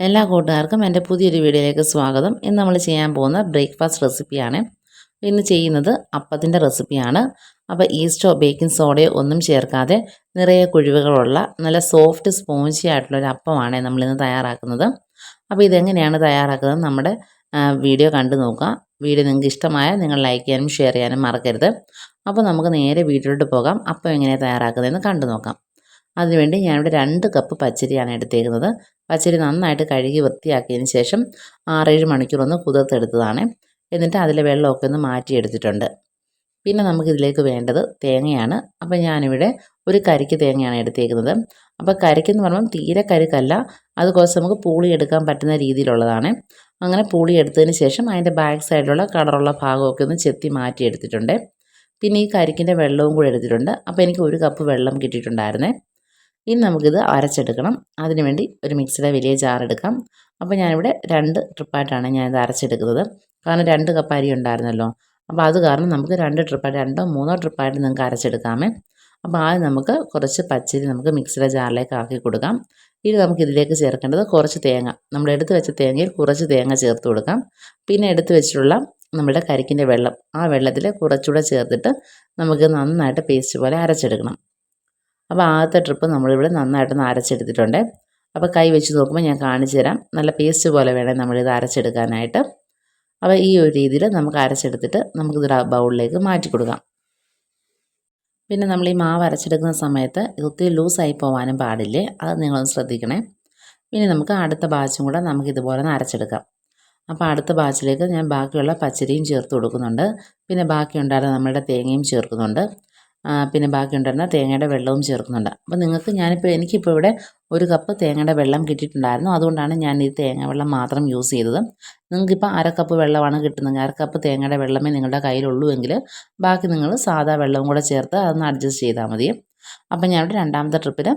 എല്ലാ കൂട്ടുകാർക്കും എൻ്റെ പുതിയൊരു വീഡിയോയിലേക്ക് സ്വാഗതം. ഇന്ന് നമ്മൾ ചെയ്യാൻ പോകുന്ന ബ്രേക്ക്ഫാസ്റ്റ് റെസിപ്പിയാണ്. ഇന്ന് ചെയ്യുന്നത് അപ്പത്തിൻ്റെ റെസിപ്പിയാണ്. അപ്പോൾ ഈസ്റ്റോ ബേക്കിംഗ് സോഡയോ ഒന്നും ചേർക്കാതെ നിറയെ കുഴിവുകളുള്ള നല്ല സോഫ്റ്റ് സ്പോഞ്ചി ആയിട്ടുള്ളൊരു അപ്പമാണ് നമ്മളിന്ന് തയ്യാറാക്കുന്നത്. അപ്പോൾ ഇതെങ്ങനെയാണ് തയ്യാറാക്കുന്നത് നമ്മുടെ വീഡിയോ കണ്ടു നോക്കുക. വീഡിയോ നിങ്ങൾക്ക് ഇഷ്ടമായാൽ നിങ്ങൾ ലൈക്ക് ചെയ്യാനും ഷെയർ ചെയ്യാനും മറക്കരുത്. അപ്പോൾ നമുക്ക് നേരെ വീഡിയോയിലോട്ട് പോകാം. അപ്പം എങ്ങനെയാണ് തയ്യാറാക്കുന്നതെന്ന് കണ്ടു നോക്കാം. അതിനുവേണ്ടി ഞാനിവിടെ 2 കപ്പ് പച്ചരിയാണ് എടുത്തേക്കുന്നത്. പച്ചരി നന്നായിട്ട് കഴുകി വൃത്തിയാക്കിയതിന് ശേഷം 6-7 മണിക്കൂർ ഒന്ന് കുതിർത്തെടുത്തതാണ്. എന്നിട്ട് അതിലെ വെള്ളമൊക്കെ ഒന്ന് മാറ്റിയെടുത്തിട്ടുണ്ട്. പിന്നെ നമുക്കിതിലേക്ക് വേണ്ടത് തേങ്ങയാണ്. അപ്പോൾ ഞാനിവിടെ ഒരു കരിക്ക് തേങ്ങയാണ് എടുത്തേക്കുന്നത്. അപ്പോൾ കരിക്കെന്ന് പറയുമ്പം തീരെ കരിക്കല്ല, അത് കുറച്ച് നമുക്ക് പൂളിയെടുക്കാൻ പറ്റുന്ന രീതിയിലുള്ളതാണ്. അങ്ങനെ പൂളിയെടുത്തതിന് ശേഷം അതിൻ്റെ ബാക്ക് സൈഡിലുള്ള കളറുള്ള ഭാഗമൊക്കെ ഒന്ന് ചെത്തി മാറ്റിയെടുത്തിട്ടുണ്ട്. പിന്നെ ഈ കരിക്കിൻ്റെ വെള്ളവും കൂടെ എടുത്തിട്ടുണ്ട്. അപ്പോൾ എനിക്ക് 1 കപ്പ് വെള്ളം കിട്ടിയിട്ടുണ്ടായിരുന്നേ. ഇനി നമുക്കിത് അരച്ചെടുക്കണം. അതിനുവേണ്ടി ഒരു മിക്സിയുടെ വലിയ ജാർ എടുക്കാം. അപ്പോൾ ഞാനിവിടെ 2 ട്രിപ്പായിട്ടാണ് ഞാനിത് അരച്ചെടുക്കുന്നത്. കാരണം 2 കപ്പ് അരി ഉണ്ടായിരുന്നല്ലോ. അപ്പോൾ അത് കാരണം നമുക്ക് 2 ട്രിപ്പായിട്ട് 2-3 ട്രിപ്പായിട്ട് നിങ്ങൾക്ക് അരച്ചെടുക്കാമേ. അപ്പോൾ ആദ്യം നമുക്ക് കുറച്ച് പച്ചരി നമുക്ക് മിക്സിയുടെ ജാറിലേക്ക് ആക്കി കൊടുക്കാം. ഇനി നമുക്കിതിലേക്ക് ചേർക്കേണ്ടത് കുറച്ച് തേങ്ങ. നമ്മൾ എടുത്ത് വെച്ച തേങ്ങയിൽ കുറച്ച് തേങ്ങ ചേർത്ത് കൊടുക്കാം. പിന്നെ എടുത്ത് വെച്ചിട്ടുള്ള നമ്മുടെ കരിക്കിൻ്റെ വെള്ളം, ആ വെള്ളത്തിൽ കുറച്ചുകൂടെ ചേർത്തിട്ട് നമുക്ക് നന്നായിട്ട് പേസ്റ്റ് പോലെ അരച്ചെടുക്കണം. അപ്പോൾ ആദ്യത്തെ ട്രിപ്പ് നമ്മളിവിടെ നന്നായിട്ടൊന്ന് അരച്ചെടുത്തിട്ടുണ്ട്. അപ്പോൾ കൈ വെച്ച് നോക്കുമ്പോൾ ഞാൻ കാണിച്ചു തരാം. നല്ല പേസ്റ്റ് പോലെ വേണം നമ്മളിത് അരച്ചെടുക്കാനായിട്ട്. അപ്പോൾ ഈ ഒരു രീതിയിൽ നമുക്ക് അരച്ചെടുത്തിട്ട് നമുക്കിത് ബൗളിലേക്ക് മാറ്റി കൊടുക്കാം. പിന്നെ നമ്മൾ ഈ മാവ് അരച്ചെടുക്കുന്ന സമയത്ത് ഒത്തിരി ലൂസായി പോകാനും പാടില്ലേ, അത് നിങ്ങളൊന്ന് ശ്രദ്ധിക്കണേ. പിന്നെ നമുക്ക് അടുത്ത ബാച്ചും കൂടെ നമുക്കിതുപോലെ ഒന്ന് അരച്ചെടുക്കാം. അപ്പോൾ അടുത്ത ബാച്ചിലേക്ക് ഞാൻ ബാക്കിയുള്ള പച്ചരിയും ചേർത്ത് കൊടുക്കുന്നുണ്ട്. പിന്നെ ബാക്കിയുണ്ടായിരുന്ന നമ്മളുടെ തേങ്ങയും ചേർക്കുന്നുണ്ട്. പിന്നെ ബാക്കിയുണ്ടായിരുന്ന തേങ്ങയുടെ വെള്ളവും ചേർക്കുന്നുണ്ട്. അപ്പോൾ എനിക്കിപ്പോൾ ഇവിടെ 1 കപ്പ് തേങ്ങയുടെ വെള്ളം കിട്ടിയിട്ടുണ്ടായിരുന്നു. അതുകൊണ്ടാണ് ഞാൻ ഈ തേങ്ങ വെള്ളം മാത്രം യൂസ് ചെയ്തത്. നിങ്ങൾക്കിപ്പോൾ 1/2 കപ്പ് വെള്ളമാണ് കിട്ടുന്നതെങ്കിൽ 1/2 കപ്പ് തേങ്ങയുടെ വെള്ളമേ നിങ്ങളുടെ കയ്യിലുള്ളൂ എങ്കിൽ ബാക്കി നിങ്ങൾ സാദാ വെള്ളവും കൂടെ ചേർത്ത് അതൊന്ന് അഡ്ജസ്റ്റ് ചെയ്താൽ മതി. അപ്പോൾ ഞാനിവിടെ 2ാമത്തെ ട്രിപ്പിൽ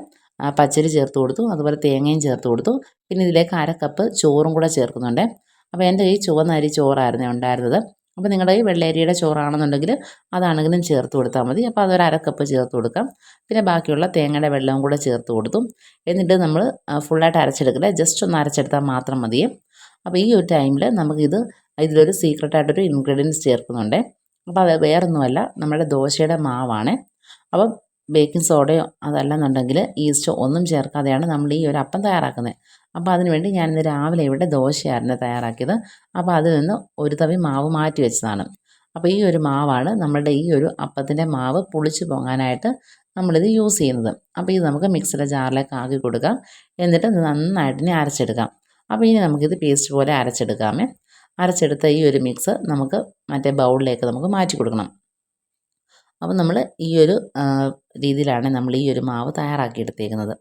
പച്ചരി ചേർത്ത് കൊടുത്തു, അതുപോലെ തേങ്ങയും ചേർത്ത് കൊടുത്തു. പിന്നെ ഇതിലേക്ക് 1/2 കപ്പ് ചോറും കൂടെ ചേർക്കുന്നുണ്ട്. അപ്പോൾ എൻ്റെ ഈ ചുവന്ന അരി ചോറായിരുന്നു ഉണ്ടായിരുന്നത്. അപ്പോൾ നിങ്ങളുടെ ഈ വെള്ളയരിയുടെ ചോറാണെന്നുണ്ടെങ്കിൽ അതാണെങ്കിലും ചേർത്ത് കൊടുത്താൽ മതി. അപ്പോൾ അതൊരു 1/2 കപ്പ് ചേർത്ത് കൊടുക്കാം. പിന്നെ ബാക്കിയുള്ള തേങ്ങയുടെ വെള്ളവും കൂടെ ചേർത്ത് കൊടുത്തു. എന്നിട്ട് നമ്മൾ ഫുള്ളായിട്ട് അരച്ചെടുക്കില്ല, ജസ്റ്റ് ഒന്ന് അരച്ചെടുത്താൽ മാത്രം മതി. അപ്പോൾ ഈ ഒരു ടൈമിൽ ഇതിലൊരു സീക്രട്ടായിട്ടൊരു ഇൻഗ്രീഡിയൻസ് ചേർക്കുന്നുണ്ട്. അപ്പോൾ അത് വേറൊന്നുമല്ല, നമ്മുടെ ദോശയുടെ മാവാണ്. അപ്പം ബേക്കിംഗ് സോഡയോ അതല്ലെന്നുണ്ടെങ്കിൽ ഈസ്റ്റോ ഒന്നും ചേർക്കാതെയാണ് നമ്മൾ ഈ ഒരു അപ്പം തയ്യാറാക്കുന്നത്. അപ്പോൾ അതിനുവേണ്ടി ഞാനിന്ന് രാവിലെ ഇവിടെ ദോശയായിരുന്നു തയ്യാറാക്കിയത്. അപ്പോൾ അതിൽ നിന്ന് ഒരു തവി മാവ് മാറ്റി വെച്ചതാണ്. അപ്പോൾ ഈ ഒരു മാവാണ് നമ്മളുടെ ഈ ഒരു അപ്പത്തിൻ്റെ മാവ് പുളിച്ച് പോകാനായിട്ട് നമ്മളിത് യൂസ് ചെയ്യുന്നത്. അപ്പോൾ ഇത് നമുക്ക് മിക്സിയുടെ ജാറിലേക്ക് ആക്കി കൊടുക്കാം. എന്നിട്ട് നന്നായിട്ട് ഇനി അരച്ചെടുക്കാം. അപ്പോൾ ഇനി നമുക്കിത് പേസ്റ്റ് പോലെ അരച്ചെടുക്കാമേ. അരച്ചെടുത്ത ഈ ഒരു മിക്സ് നമുക്ക് മറ്റേ ബൗളിലേക്ക് നമുക്ക് മാറ്റി കൊടുക്കണം. അപ്പോൾ നമ്മൾ ഈ ഒരു രീതിയിലാണ് നമ്മൾ ഈ ഒരു മാവ് തയ്യാറാക്കിയെടുത്തേക്കുന്നത്.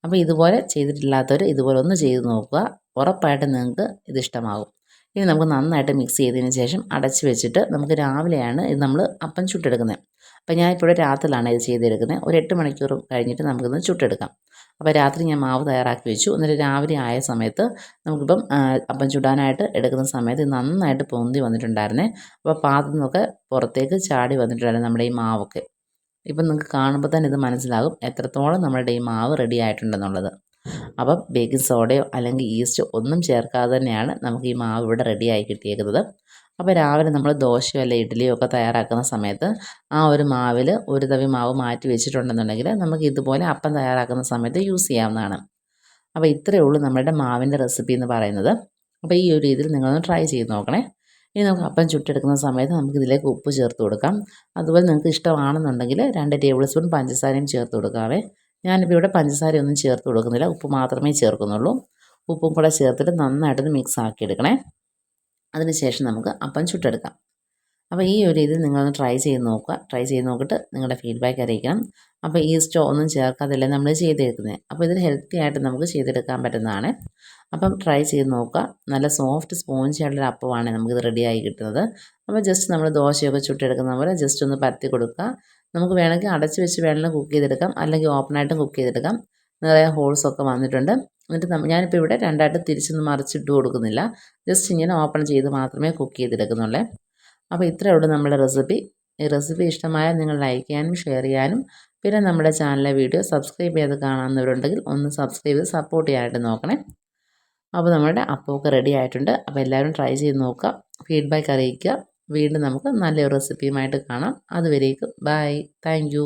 അപ്പോൾ ഇതുപോലെ ചെയ്തിട്ടില്ലാത്തവർ ഇതുപോലെ ഒന്ന് ചെയ്ത് നോക്കുക, ഉറപ്പായിട്ടും നിങ്ങൾക്ക് ഇതിഷ്ടമാകും. ഇനി നമുക്ക് നന്നായിട്ട് മിക്സ് ചെയ്തതിന് ശേഷം അടച്ച് വെച്ചിട്ട് നമുക്ക് രാവിലെയാണ് ഇത് നമ്മൾ അപ്പം ചുട്ടെടുക്കുന്നത്. അപ്പോൾ ഞാനിപ്പോൾ രാത്രിയിലാണ് ഇത് ചെയ്തെടുക്കുന്നത്. ഒരു 8 മണിക്കൂർ കഴിഞ്ഞിട്ട് നമുക്കിത് ചുട്ടെടുക്കാം. അപ്പോൾ രാത്രി ഞാൻ മാവ് തയ്യാറാക്കി വെച്ചു. എന്നിട്ട് രാവിലെ ആയ സമയത്ത് നമുക്കിപ്പം അപ്പം ചുടാനായിട്ട് എടുക്കുന്ന സമയത്ത് നന്നായിട്ട് പൊന്തി വന്നിട്ടുണ്ടായിരുന്നേ. അപ്പോൾ പാത്രത്തിൽ നിന്നൊക്കെ പുറത്തേക്ക് ചാടി വന്നിട്ടുണ്ടായിരുന്നു നമ്മുടെ ഈ മാവൊക്കെ. ഇപ്പം നിങ്ങൾക്ക് കാണുമ്പോൾ തന്നെ ഇത് മനസ്സിലാകും എത്രത്തോളം നമ്മളുടെ ഈ മാവ് റെഡി ആയിട്ടുണ്ടെന്നുള്ളത്. അപ്പം ബേക്കിംഗ് സോഡയോ അല്ലെങ്കിൽ ഈസ്റ്റോ ഒന്നും ചേർക്കാതെ തന്നെയാണ് നമുക്ക് ഈ മാവ് ഇവിടെ റെഡിയായി കിട്ടിയേക്കുന്നത്. അപ്പോൾ രാവിലെ നമ്മൾ ദോശയോ അല്ലെങ്കിൽ ഇഡ്ഡലിയോ ഒക്കെ തയ്യാറാക്കുന്ന സമയത്ത് ആ ഒരു മാവിൽ ഒരു തവി മാവ് മാറ്റി വെച്ചിട്ടുണ്ടെന്നുണ്ടെങ്കിൽ നമുക്ക് ഇതുപോലെ അപ്പം തയ്യാറാക്കുന്ന സമയത്ത് യൂസ് ചെയ്യാവുന്നതാണ്. അപ്പോൾ ഇത്രയേ ഉള്ളൂ നമ്മുടെ മാവിൻ്റെ റെസിപ്പി എന്ന് പറയുന്നത്. അപ്പോൾ ഈ ഒരു രീതിയിൽ നിങ്ങളൊന്ന് ട്രൈ ചെയ്ത് നോക്കണേ. ഇനി നമുക്ക് അപ്പം ചുട്ടെടുക്കുന്ന സമയത്ത് നമുക്കിതിലേക്ക് ഉപ്പ് ചേർത്ത് കൊടുക്കാം. അതുപോലെ നിങ്ങൾക്ക് ഇഷ്ടമാണെന്നുണ്ടെങ്കിൽ 2 ടേബിൾ സ്പൂൺ പഞ്ചസാരയും ചേർത്ത് കൊടുക്കാവേ. ഞാനിപ്പോൾ ഇവിടെ പഞ്ചസാരയൊന്നും ചേർത്ത് കൊടുക്കുന്നില്ല, ഉപ്പ് മാത്രമേ ചേർക്കുന്നുള്ളൂ. ഉപ്പും കൂടെ ചേർത്തിട്ട് നന്നായിട്ടൊന്ന് മിക്സ് ആക്കി എടുക്കണേ. അതിനുശേഷം നമുക്ക് അപ്പം ചുട്ടെടുക്കാം. അപ്പോൾ ഈ ഒരു രീതിയിൽ നിങ്ങളൊന്ന് ട്രൈ ചെയ്ത് നോക്കുക. ട്രൈ ചെയ്ത് നോക്കിയിട്ട് നിങ്ങളുടെ ഫീഡ്ബാക്ക് അറിയിക്കണം. അപ്പോൾ ഈസ്റ്റോ ഒന്നും ചേർക്കാതെയല്ലേ നമ്മൾ ചെയ്തെടുക്കുന്നത്. അപ്പോൾ ഇതിൽ ഹെൽത്തി ആയിട്ട് നമുക്ക് ചെയ്തെടുക്കാൻ പറ്റുന്നതാണ്. അപ്പം ട്രൈ ചെയ്ത് നോക്കുക. നല്ല സോഫ്റ്റ് സ്പോഞ്ചി ആയിട്ടുള്ള അപ്പമാണ് നമുക്കിത് റെഡിയായി കിട്ടുന്നത്. അപ്പോൾ ജസ്റ്റ് നമ്മൾ ദോശയൊക്കെ ചുട്ടെടുക്കുന്ന പോലെ ജസ്റ്റ് ഒന്ന് പരത്തി കൊടുക്കുക. നമുക്ക് വേണമെങ്കിൽ അടച്ച് വെച്ച് വേണമെങ്കിൽ കുക്ക് ചെയ്തെടുക്കാം, അല്ലെങ്കിൽ ഓപ്പണായിട്ടും കുക്ക് ചെയ്തെടുക്കാം. നിറയെ ഹോൾസൊക്കെ വന്നിട്ടുണ്ട്. എന്നിട്ട് ഞാനിപ്പോൾ ഇവിടെ 2ആയിട്ട് തിരിച്ചൊന്നും മറിച്ചിട്ട് കൊടുക്കുന്നില്ല, ജസ്റ്റ് ഇങ്ങനെ ഓപ്പൺ ചെയ്ത് മാത്രമേ കുക്ക് ചെയ്തെടുക്കുന്നുള്ളൂ. അപ്പോൾ ഇത്രയേ ഉള്ളൂ നമ്മുടെ റെസിപ്പി. ഈ റെസിപ്പി ഇഷ്ടമായാൽ നിങ്ങൾ ലൈക്ക് ചെയ്യാനും ഷെയർ ചെയ്യാനും പിന്നെ നമ്മുടെ ചാനലിലെ വീഡിയോ സബ്സ്ക്രൈബ് ചെയ്ത് കാണാവുന്നവരുണ്ടെങ്കിൽ ഒന്ന് സബ്സ്ക്രൈബ് ചെയ്ത് സപ്പോർട്ട് ചെയ്യാനായിട്ട് നോക്കണേ. അപ്പോൾ നമ്മുടെ അപ്പമൊക്കെ റെഡി ആയിട്ടുണ്ട്. അപ്പോൾ എല്ലാവരും ട്രൈ ചെയ്ത് നോക്കുക, ഫീഡ്ബാക്ക് അറിയിക്കുക. വീണ്ടും നമുക്ക് നല്ലൊരു റെസിപ്പിയുമായിട്ട് കാണാം. അതുവരേക്കും ബൈ. Thank you.